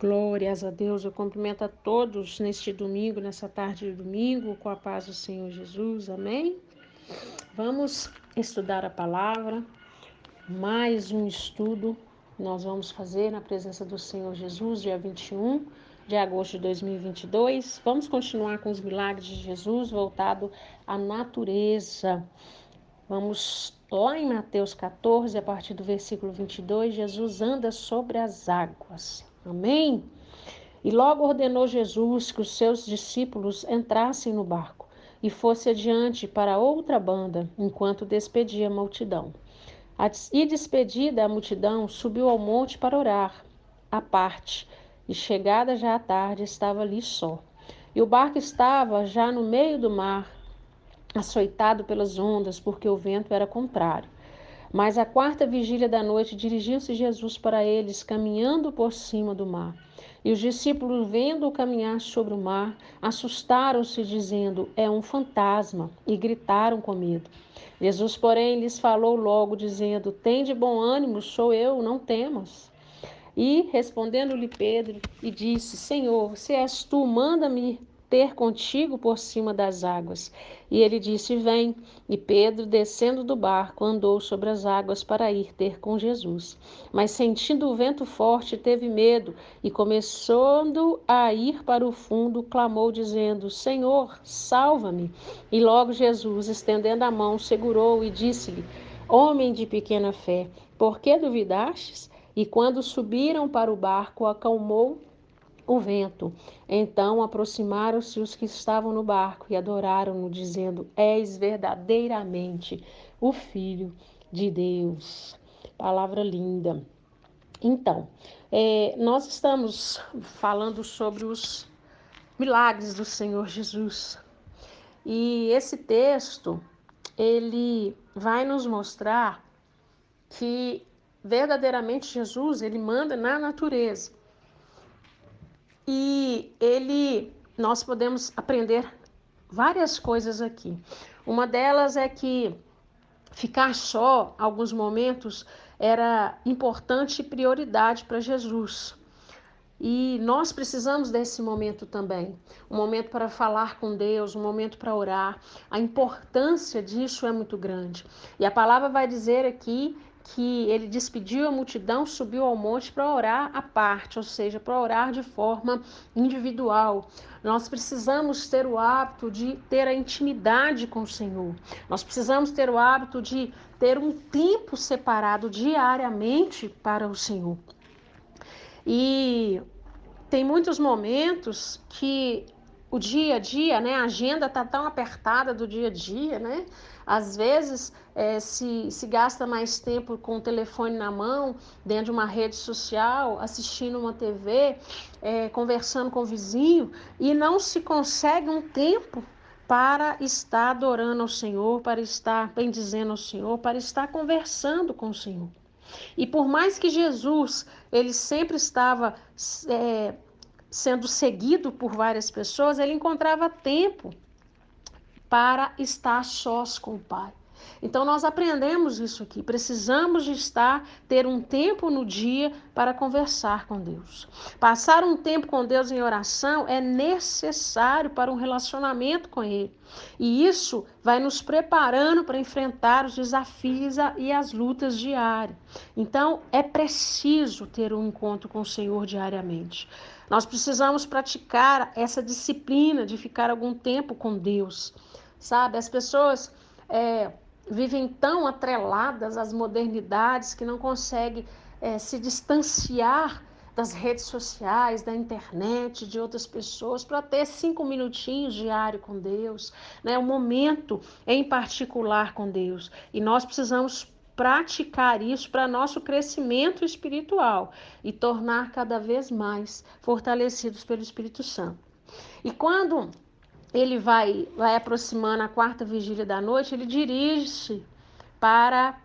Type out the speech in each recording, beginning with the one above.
Glórias a Deus, eu cumprimento a todos neste domingo, nessa tarde de domingo, com a paz do Senhor Jesus, amém? Vamos estudar a palavra, mais um estudo nós vamos fazer na presença do Senhor Jesus, dia 21 de agosto de 2022. Vamos continuar com os milagres de Jesus, voltado à natureza. Vamos lá em Mateus 14, a partir do versículo 22, Jesus anda sobre as águas, amém? E logo ordenou Jesus que os seus discípulos entrassem no barco e fosse adiante para outra banda, enquanto despedia a multidão. E despedida a multidão, subiu ao monte para orar, à parte, e chegada já à tarde, estava ali só. E o barco estava já no meio do mar, açoitado pelas ondas, porque o vento era contrário. Mas à quarta vigília da noite dirigiu-se Jesus para eles, caminhando por cima do mar. E os discípulos, vendo-o caminhar sobre o mar, assustaram-se, dizendo: É um fantasma, e gritaram com medo. Jesus, porém, lhes falou logo, dizendo: Tende bom ânimo, sou eu, não temas. E, respondendo-lhe Pedro, e disse: Senhor, se és tu, manda-me ter contigo por cima das águas. E ele disse: Vem. E Pedro, descendo do barco, andou sobre as águas para ir ter com Jesus. Mas, sentindo o vento forte, teve medo e, começando a ir para o fundo, clamou, dizendo: Senhor, salva-me. E logo Jesus, estendendo a mão, segurou e disse-lhe: Homem de pequena fé, por que duvidastes? E quando subiram para o barco, acalmou o vento. Então aproximaram-se os que estavam no barco e adoraram-no, dizendo: És verdadeiramente o Filho de Deus. Palavra linda. Então, nós estamos falando sobre os milagres do Senhor Jesus. E esse texto, ele vai nos mostrar que verdadeiramente Jesus, ele manda na natureza. E nós podemos aprender várias coisas aqui. Uma delas é que ficar só alguns momentos era importante e prioridade para Jesus. E nós precisamos desse momento também, um momento para falar com Deus, um momento para orar. A importância disso é muito grande. E a palavra vai dizer aqui que ele despediu a multidão, subiu ao monte para orar à parte, ou seja, para orar de forma individual. Nós precisamos ter o hábito de ter a intimidade com o Senhor. Nós precisamos ter o hábito de ter um tempo separado diariamente para o Senhor. E tem muitos momentos que o dia a dia, né, a agenda está tão apertada do dia a dia, né? Às vezes se gasta mais tempo com o telefone na mão, dentro de uma rede social, assistindo uma TV, conversando com o vizinho, e não se consegue um tempo para estar adorando ao Senhor, para estar bendizendo ao Senhor, para estar conversando com o Senhor. E por mais que Jesus, ele sempre estava sendo seguido por várias pessoas, ele encontrava tempo para estar sós com o Pai. Então nós aprendemos isso aqui. Precisamos de ter um tempo no dia para conversar com Deus. Passar um tempo com Deus em oração é necessário para um relacionamento com Ele. E isso vai nos preparando para enfrentar os desafios e as lutas diárias. Então é preciso ter um encontro com o Senhor diariamente. Nós precisamos praticar essa disciplina de ficar algum tempo com Deus. Sabe, as pessoas vivem tão atreladas às modernidades que não conseguem se distanciar das redes sociais, da internet, de outras pessoas, para ter 5 minutinhos diário com Deus, né? Um momento em particular com Deus. E nós precisamos praticar isso para nosso crescimento espiritual e tornar cada vez mais fortalecidos pelo Espírito Santo. E quando ele vai aproximando a quarta vigília da noite, ele dirige-se para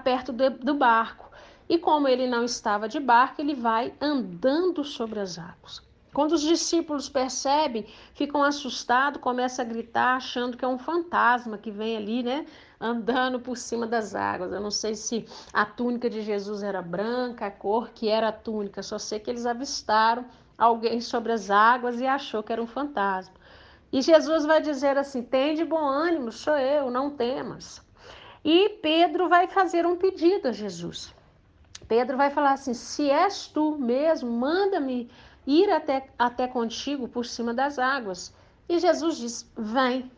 perto do barco. E como ele não estava de barco, ele vai andando sobre as águas. Quando os discípulos percebem, ficam assustados, começam a gritar, achando que é um fantasma que vem ali, né, andando por cima das águas. Eu não sei se a túnica de Jesus era branca, a cor que era a túnica, só sei que eles avistaram alguém sobre as águas e achou que era um fantasma. E Jesus vai dizer assim: tem de bom ânimo, sou eu, não temas. E Pedro vai fazer um pedido a Jesus. Pedro vai falar assim: se és tu mesmo, manda-me ir até contigo por cima das águas. E Jesus diz: vem.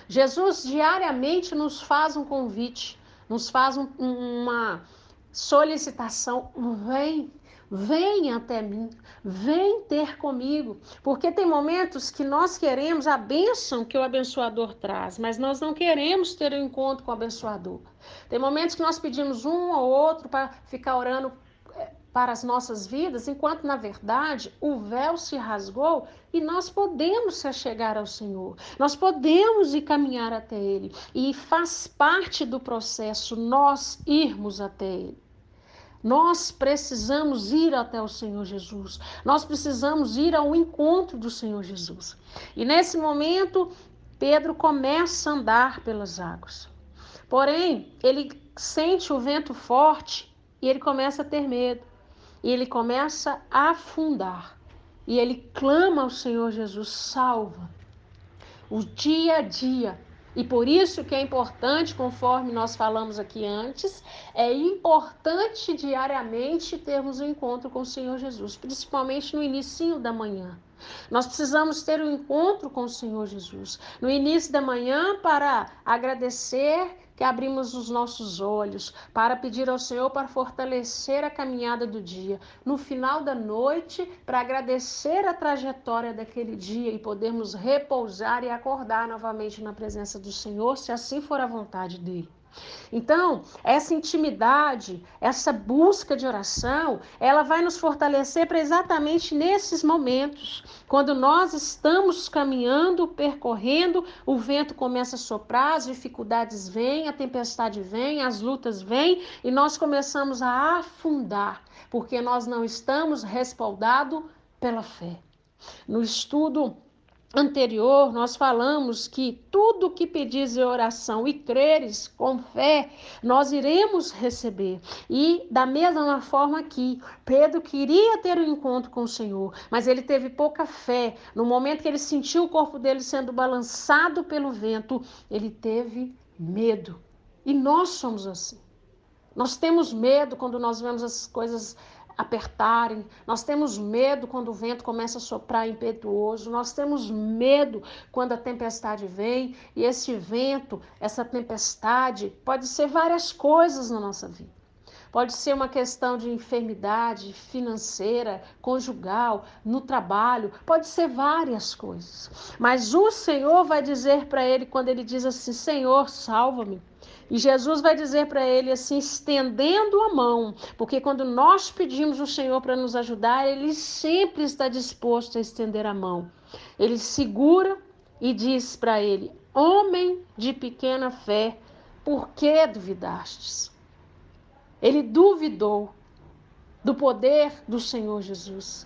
Jesus diariamente nos faz um convite, nos faz uma solicitação: vem, vem até mim, vem ter comigo. Porque tem momentos que nós queremos a bênção que o abençoador traz, mas nós não queremos ter um encontro com o abençoador. Tem momentos que nós pedimos um ou outro para ficar orando para as nossas vidas, enquanto na verdade o véu se rasgou e nós podemos se achegar ao Senhor, nós podemos ir caminhar até Ele, e faz parte do processo nós irmos até Ele. Nós precisamos ir até o Senhor Jesus, nós precisamos ir ao encontro do Senhor Jesus. E nesse momento, Pedro começa a andar pelas águas. Porém, ele sente o vento forte e ele começa a ter medo. E ele começa a afundar. E ele clama ao Senhor Jesus: salva. O dia a dia. E por isso que é importante, conforme nós falamos aqui antes, é importante diariamente termos um encontro com o Senhor Jesus, principalmente no início da manhã. Nós precisamos ter um encontro com o Senhor Jesus no início da manhã para agradecer que abrimos os nossos olhos, para pedir ao Senhor para fortalecer a caminhada do dia. No final da noite, para agradecer a trajetória daquele dia e podermos repousar e acordar novamente na presença do Senhor, se assim for a vontade dele. Então, essa intimidade, essa busca de oração, ela vai nos fortalecer para exatamente nesses momentos. Quando nós estamos caminhando, percorrendo, o vento começa a soprar, as dificuldades vêm, a tempestade vem, as lutas vêm e nós começamos a afundar, porque nós não estamos respaldados pela fé. No estudo anterior, nós falamos que tudo que pedis em oração e creres com fé, nós iremos receber. E da mesma forma que Pedro queria ter um encontro com o Senhor, mas ele teve pouca fé. No momento que ele sentiu o corpo dele sendo balançado pelo vento, ele teve medo. E nós somos assim. Nós temos medo quando nós vemos as coisas apertarem, nós temos medo quando o vento começa a soprar impetuoso, nós temos medo quando a tempestade vem, e esse vento, essa tempestade, pode ser várias coisas na nossa vida. Pode ser uma questão de enfermidade financeira, conjugal, no trabalho, pode ser várias coisas. Mas o Senhor vai dizer para ele, quando ele diz assim: Senhor, salva-me. E Jesus vai dizer para ele assim, estendendo a mão, porque quando nós pedimos o Senhor para nos ajudar, ele sempre está disposto a estender a mão. Ele segura e diz para ele: homem de pequena fé, por que duvidastes? Ele duvidou do poder do Senhor Jesus.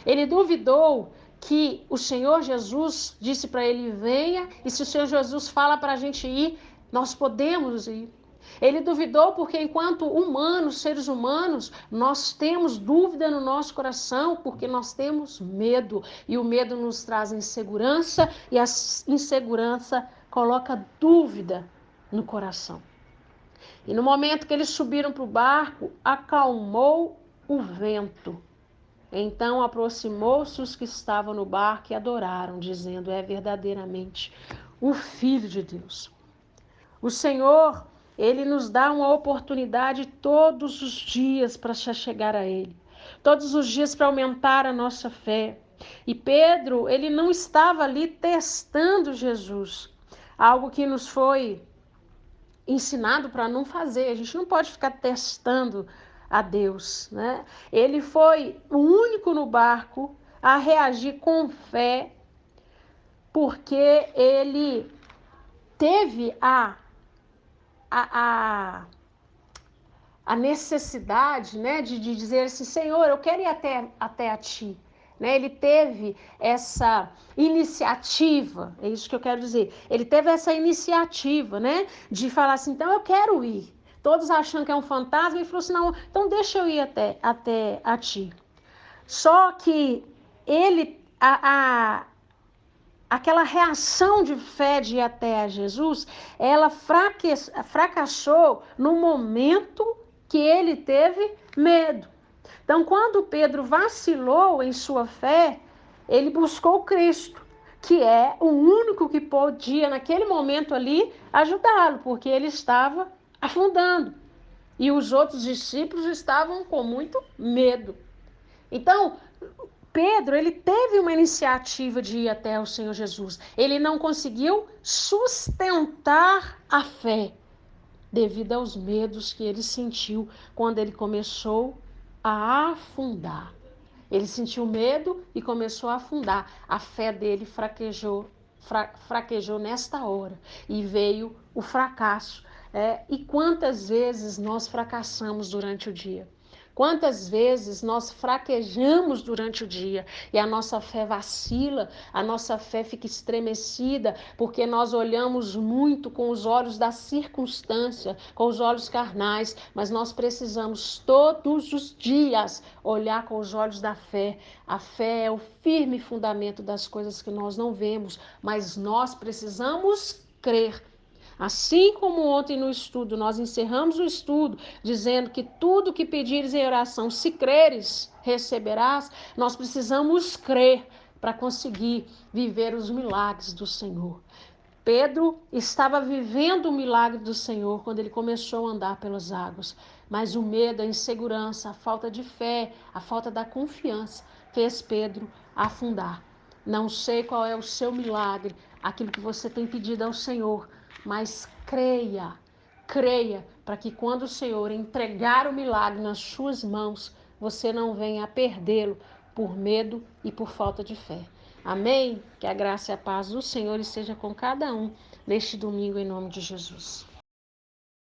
Ele duvidou que o Senhor Jesus disse para ele: venha, e se o Senhor Jesus fala para a gente ir, nós podemos ir. Ele duvidou porque, enquanto humanos, seres humanos, nós temos dúvida no nosso coração, porque nós temos medo. E o medo nos traz insegurança, e a insegurança coloca dúvida no coração. E no momento que eles subiram para o barco, acalmou o vento. Então aproximou-se os que estavam no barco e adoraram, dizendo: é verdadeiramente o Filho de Deus. O Senhor, ele nos dá uma oportunidade todos os dias para se chegar a ele. Todos os dias para aumentar a nossa fé. E Pedro, ele não estava ali testando Jesus. Algo que nos foi ensinado para não fazer. A gente não pode ficar testando a Deus, né? Ele foi o único no barco a reagir com fé, porque ele teve a, a necessidade, né, de dizer assim: Senhor, eu quero ir até a ti. né? Ele teve essa iniciativa, é isso que eu quero dizer. Ele teve essa iniciativa, né? De falar assim, então eu quero ir. Todos achando que é um fantasma, ele falou assim, não, então deixa eu ir até a ti. Só que ele, aquela reação de fé de ir até a Jesus, ela fracassou no momento que ele teve medo. Então, quando Pedro vacilou em sua fé, ele buscou Cristo, que é o único que podia, naquele momento ali, ajudá-lo, porque ele estava afundando. E os outros discípulos estavam com muito medo. Então, Pedro, ele teve uma iniciativa de ir até o Senhor Jesus. Ele não conseguiu sustentar a fé devido aos medos que ele sentiu quando ele começou a afundar. Ele sentiu medo e começou a afundar. A fé dele fraquejou nesta hora e veio o fracasso. E quantas vezes nós fracassamos durante o dia? Quantas vezes nós fraquejamos durante o dia e a nossa fé vacila, a nossa fé fica estremecida, porque nós olhamos muito com os olhos da circunstância, com os olhos carnais, mas nós precisamos todos os dias olhar com os olhos da fé. A fé é o firme fundamento das coisas que nós não vemos, mas nós precisamos crer. Assim como ontem no estudo, nós encerramos o estudo dizendo que tudo que pedires em oração, se creres, receberás, nós precisamos crer para conseguir viver os milagres do Senhor. Pedro estava vivendo o milagre do Senhor quando ele começou a andar pelas águas, mas o medo, a insegurança, a falta de fé, a falta da confiança fez Pedro afundar. Não sei qual é o seu milagre, aquilo que você tem pedido ao Senhor, mas creia, para que quando o Senhor entregar o milagre nas suas mãos, você não venha a perdê-lo por medo e por falta de fé. Amém? Que a graça e a paz do Senhor esteja com cada um neste domingo, em nome de Jesus.